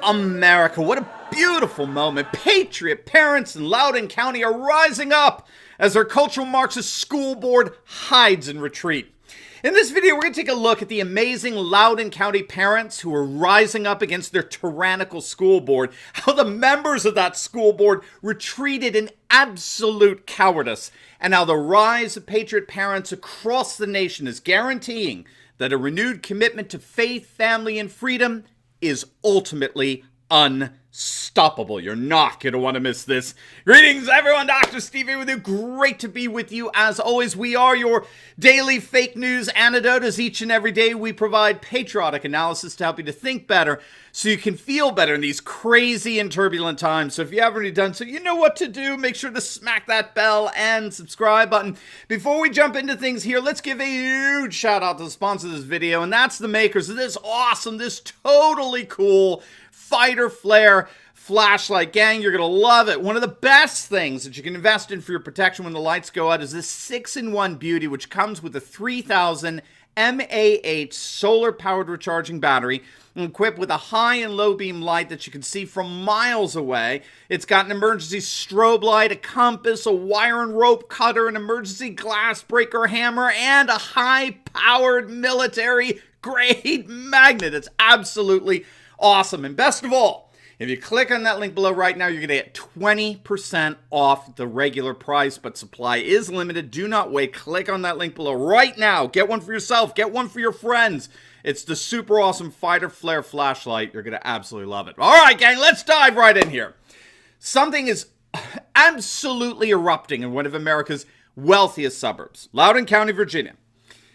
America. What a beautiful moment. Patriot parents in Loudoun County are rising up as their cultural Marxist school board hides in retreat. In this video, we're going to take a look at the amazing Loudoun County parents who are rising up against their tyrannical school board, how the members of that school board retreated in absolute cowardice, and how the rise of Patriot parents across the nation is guaranteeing that a renewed commitment to faith, family, and freedom is ultimately unstoppable. You're not going to want to miss this. Greetings, everyone. Dr. Steve here with you. Great to be with you. As always, we are your daily fake news antidote. As each and every day, we provide patriotic analysis to help you to think better so you can feel better in these crazy and turbulent times. So if you haven't already done so, you know what to do. Make sure to smack that bell and subscribe button. Before we jump into things here, let's give a huge shout out to the sponsor of this video, and that's the makers of this awesome, this totally cool fighter flare flashlight. Gang, you're gonna love it. One of the best things that you can invest in for your protection when the lights go out is this 6-in-1 beauty, which comes with a 3000 mAh solar powered recharging battery and equipped with a high and low beam light that you can see from miles away. It's got an emergency strobe light, a compass, a wire and rope cutter, an emergency glass breaker hammer, and a high powered military grade magnet. It's absolutely awesome. And best of all, if you click on that link below right now, you're going to get 20% off the regular price, but supply is limited. Do not wait. Click on that link below right now. Get one for yourself. Get one for your friends. It's the super awesome fighter flare flashlight. You're going to absolutely love it. All right, gang, let's dive right in here. Something is absolutely erupting in one of America's wealthiest suburbs, Loudoun County, Virginia.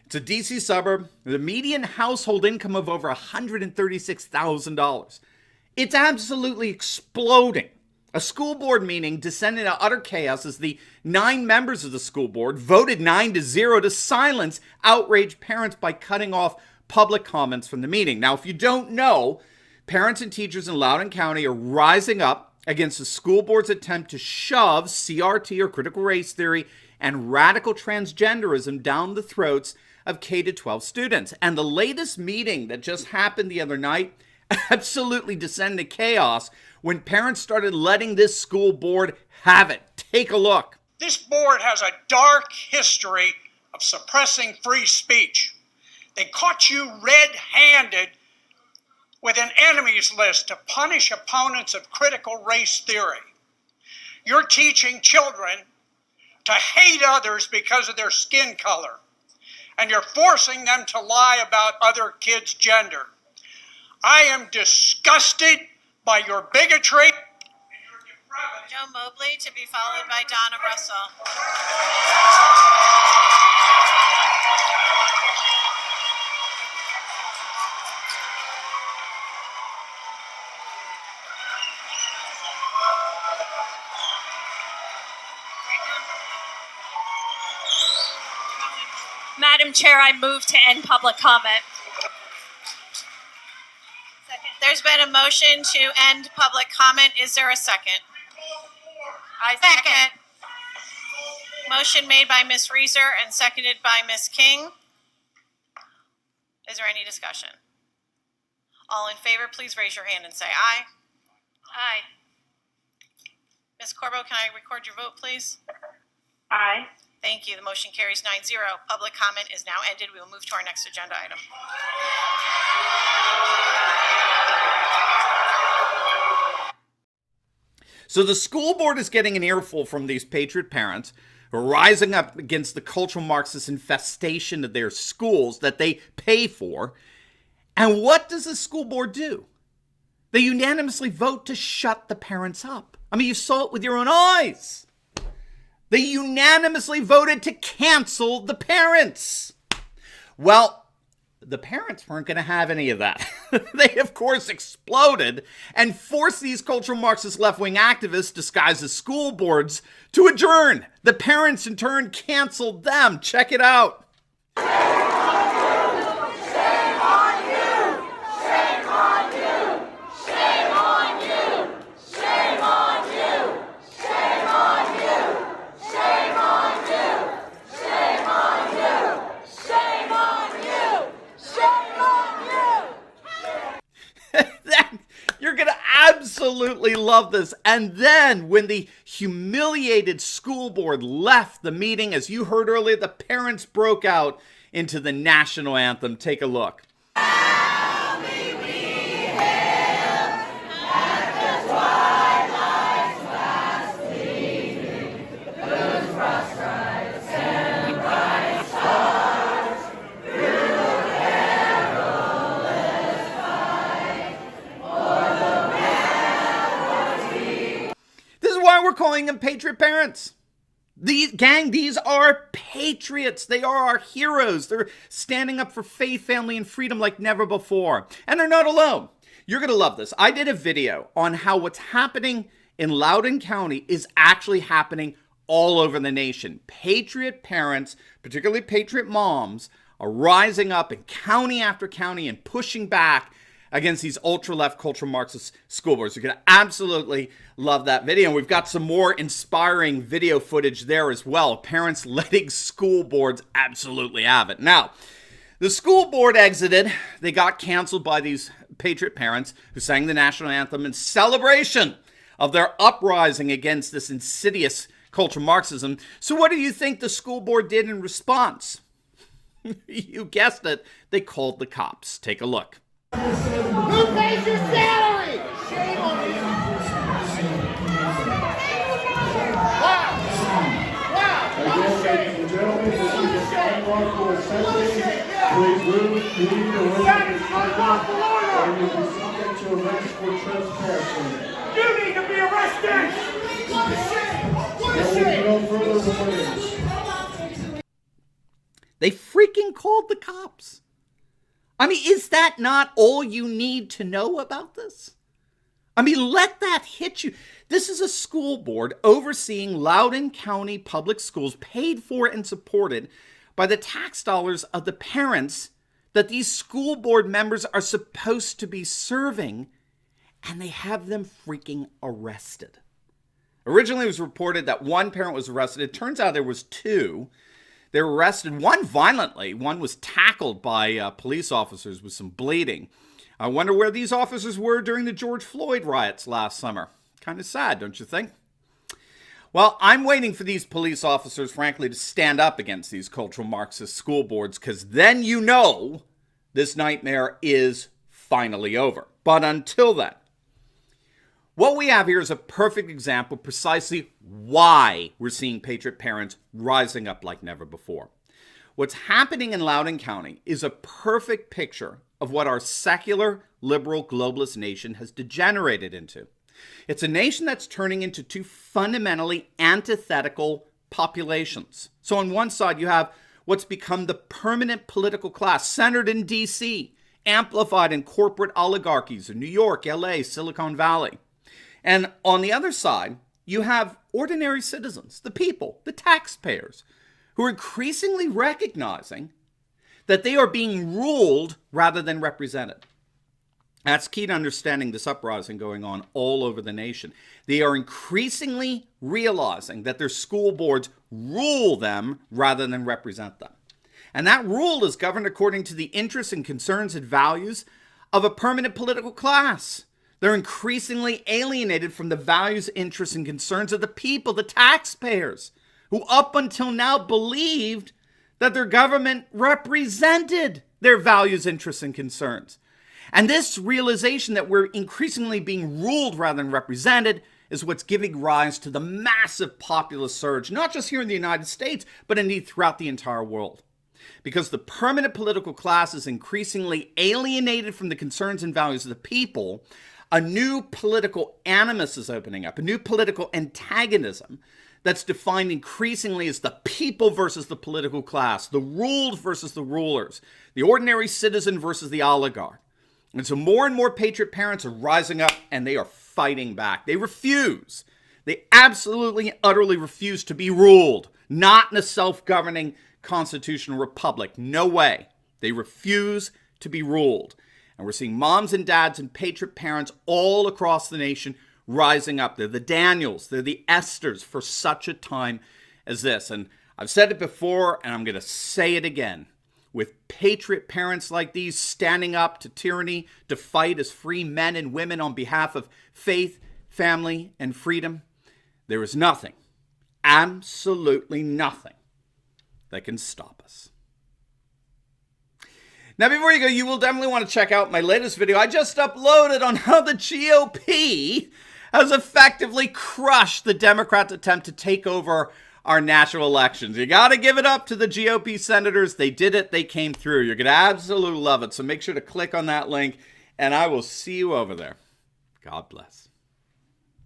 It's a DC suburb with a median household income of over $136,000. It's absolutely exploding. A school board meeting descended into utter chaos as the 9 members of the school board voted 9-0 to silence outraged parents by cutting off public comments from the meeting. Now, if you don't know, parents and teachers in Loudoun County are rising up against the school board's attempt to shove CRT, or critical race theory, and radical transgenderism down the throats of K-12 students. And the latest meeting that just happened the other night absolutely descended to chaos when parents started letting this school board have it. Take a look. This board has a dark history of suppressing free speech. They caught you red-handed with an enemies list to punish opponents of critical race theory. You're teaching children to hate others because of their skin color, and you're forcing them to lie about other kids' gender. I am disgusted by your bigotry and your depravity. Joe Mobley, to be followed by Donna Russell. Madam Chair, I move to end public comment. There's been a motion to end public comment. Is there a second? I second. Motion made by Ms. Reeser and seconded by Ms. King. Is there any discussion? All in favor, please raise your hand and say aye. Aye. Ms. Corbo, can I record your vote, please? Aye. Thank you. The motion carries 9-0. Public comment is now ended. We will move to our next agenda item. So the school board is getting an earful from these Patriot parents who are rising up against the cultural Marxist infestation of their schools that they pay for. And what does the school board do? They unanimously vote to shut the parents up. I mean, you saw it with your own eyes. They unanimously voted to cancel the parents. Well, the parents weren't going to have any of that. They, of course, exploded and forced these cultural Marxist left-wing activists disguised as school boards to adjourn. The parents, in turn, canceled them. Check it out. going to absolutely love this. And then when the humiliated school board left the meeting, as you heard earlier, the parents broke out into the national anthem. Take a look. We're calling them Patriot Parents. These are patriots. They are our heroes. They're standing up for faith, family, and freedom like never before. And they're not alone. You're going to love this. I did a video on how what's happening in Loudoun County is actually happening all over the nation. Patriot parents, particularly patriot moms, are rising up in county after county and pushing back against these ultra-left cultural Marxist school boards. You're going to absolutely love that video. And we've got some more inspiring video footage there as well. Parents letting school boards absolutely have it. Now, the school board exited. They got canceled by these patriot parents who sang the national anthem in celebration of their uprising against this insidious cultural Marxism. So what do you think the school board did in response? You guessed it. They called the cops. Take a look. Who pays your salary? Shame on you. Wow. Ladies and gentlemen, this is an unlawful assembly. Please leave the room. And you'll be subject to arrest for trespassing. You need to be arrested. What a shame. What a shame. There will be no further warnings. They freaking called the cops. I mean, is that not all you need to know about this? I mean, let that hit you. This is a school board overseeing Loudoun County public schools, paid for and supported by the tax dollars of the parents that these school board members are supposed to be serving, and they have them freaking arrested. Originally, it was reported that one parent was arrested. It turns out there was two. They were arrested, one violently. One was tackled by police officers with some bleeding. I wonder where these officers were during the George Floyd riots last summer. Kind of sad, don't you think? Well, I'm waiting for these police officers, frankly, to stand up against these cultural Marxist school boards, because then you know this nightmare is finally over. But until then, what we have here is a perfect example precisely why we're seeing patriot parents rising up like never before. What's happening in Loudoun County is a perfect picture of what our secular, liberal, globalist nation has degenerated into. It's a nation that's turning into two fundamentally antithetical populations. So on one side, you have what's become the permanent political class centered in D.C., amplified in corporate oligarchies in New York, L.A., Silicon Valley. And on the other side, you have ordinary citizens, the people, the taxpayers, who are increasingly recognizing that they are being ruled rather than represented. That's key to understanding this uprising going on all over the nation. They are increasingly realizing that their school boards rule them rather than represent them. And that rule is governed according to the interests and concerns and values of a permanent political class. They're increasingly alienated from the values, interests, and concerns of the people, the taxpayers, who up until now believed that their government represented their values, interests, and concerns. And this realization that we're increasingly being ruled rather than represented is what's giving rise to the massive populist surge, not just here in the United States, but indeed throughout the entire world. Because the permanent political class is increasingly alienated from the concerns and values of the people, a new political animus is opening up, a new political antagonism that's defined increasingly as the people versus the political class, the ruled versus the rulers, the ordinary citizen versus the oligarch. And so more and more patriot parents are rising up and they are fighting back. They refuse. They absolutely, utterly refuse to be ruled, not in a self-governing constitutional republic. No way. They refuse to be ruled. And we're seeing moms and dads and patriot parents all across the nation rising up. They're the Daniels, they're the Esthers for such a time as this. And I've said it before, and I'm going to say it again. with patriot parents like these standing up to tyranny to fight as free men and women on behalf of faith, family, and freedom, there is nothing, absolutely nothing, that can stop us. Now, before you go, you will definitely want to check out my latest video I just uploaded on how the GOP has effectively crushed the Democrats' attempt to take over our national elections. You got to give it up to the GOP senators. They did it. They came through. You're going to absolutely love it. So make sure to click on that link, and I will see you over there. God bless.